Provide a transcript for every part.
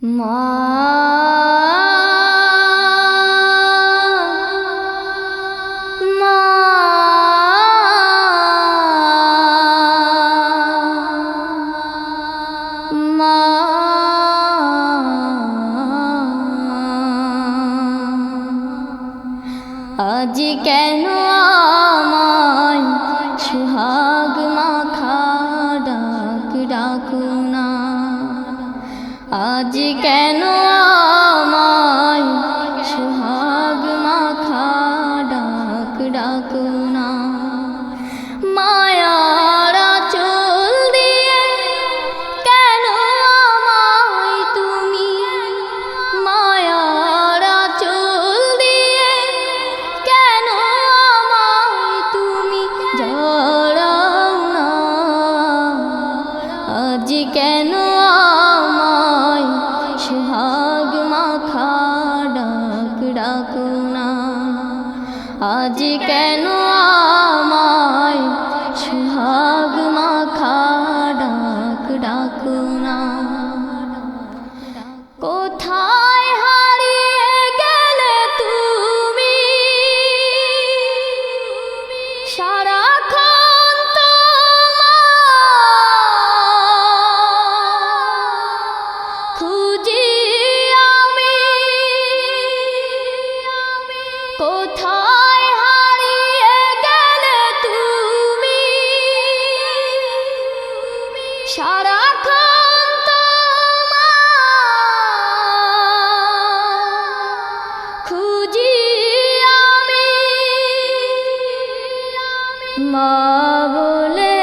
মা মা মা আজ কেন আমায় সুহাগ মাখা ডাক ডাকো না। আজ কেন আমায় সুহাগ মাখা ডাক ডাকো না। মায়ার আঁচল দিয়ে কেন আমায় তুমি, মায়ার আঁচল দিয়ে কেন আমায় তুমি জড়াও না। আজ কেন আমায় সুহাগ মাখা ডাক ডাকো না। আজ কেন আমায় সুহাগ মাখা ডাক ডাকো না। কোথায় হারিয়ে গেলে তুমি, সারাক্ষণ তোমায় খুঁজি আমি। কোথায় হারিয়ে গেলে তুমি, সারাক্ষণ তোমায় খুঁজি আমি। মা বলে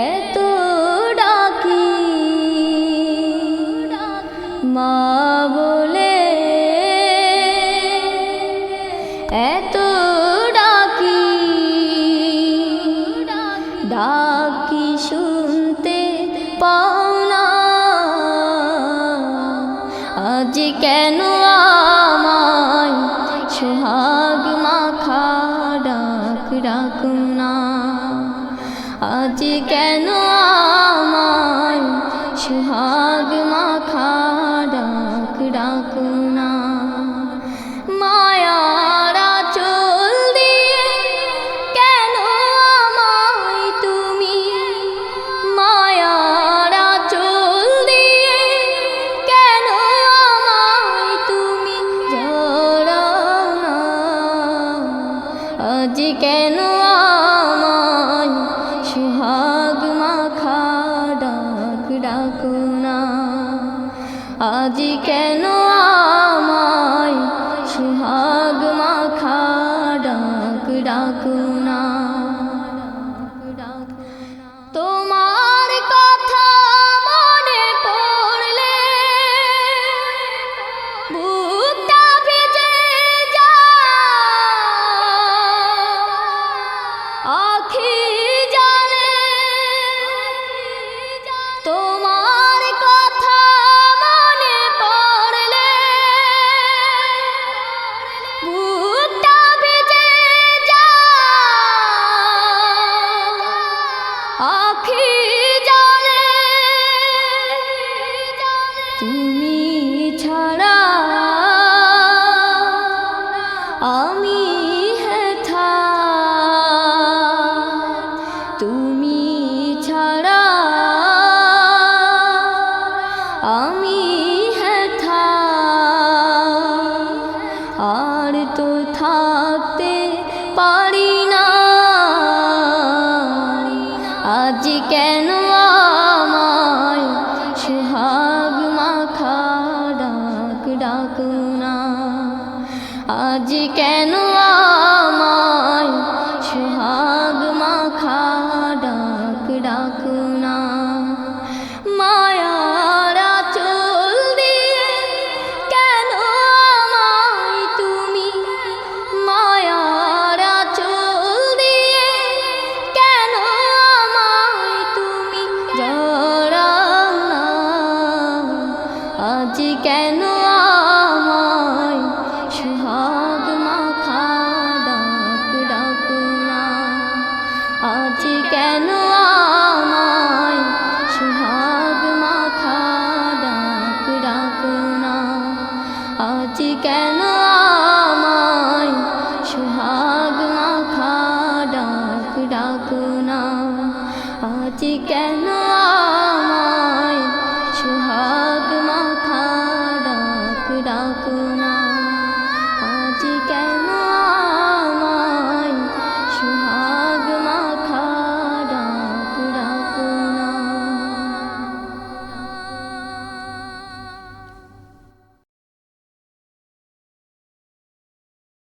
এত ডাকি, মা বলে এত ডাকি, ডাকি শুনতে পাও না। আজ কেন আমায় সুহাগ মাখা ডাক ডাকো না। আজ কেন আমায় সুহাগ মাখা ডাক ডাকো না। মায়ার আঁচল দিয়ে কেন আমায় তুমি, মায়ার আঁচল দিয়ে কেন আমায় তুমি জড়াও না। আজ কেন আমায় সুহাগ মাখা ডাক ডাকো না। আজ কেন আমায় সুহাগ মাখা ডাক ডাকো না। তোমার কথা মনে পড়লে বুকটা ভিজে যায়, আখি জলে। তোমার কথা মনে পড়লে বুকটা ভিজে যায়, আখি জলে। তুমি ছাড়া আমি হেথা, তুমি ছাড়া আমি হেথা, আর তো থাকতে পারি না। আজ কেন আমায় সুহাগ মাখা ডাক ডাকো না। আজ কেন আমায় সুহাগ মাখা ডাক ডাকো না। মায়ার আঁচল দিয়ে কেন আমায় তুমি, মায়ার আঁচল দিয়ে কেন আমায় তুমি জড়াও না। আজ কেন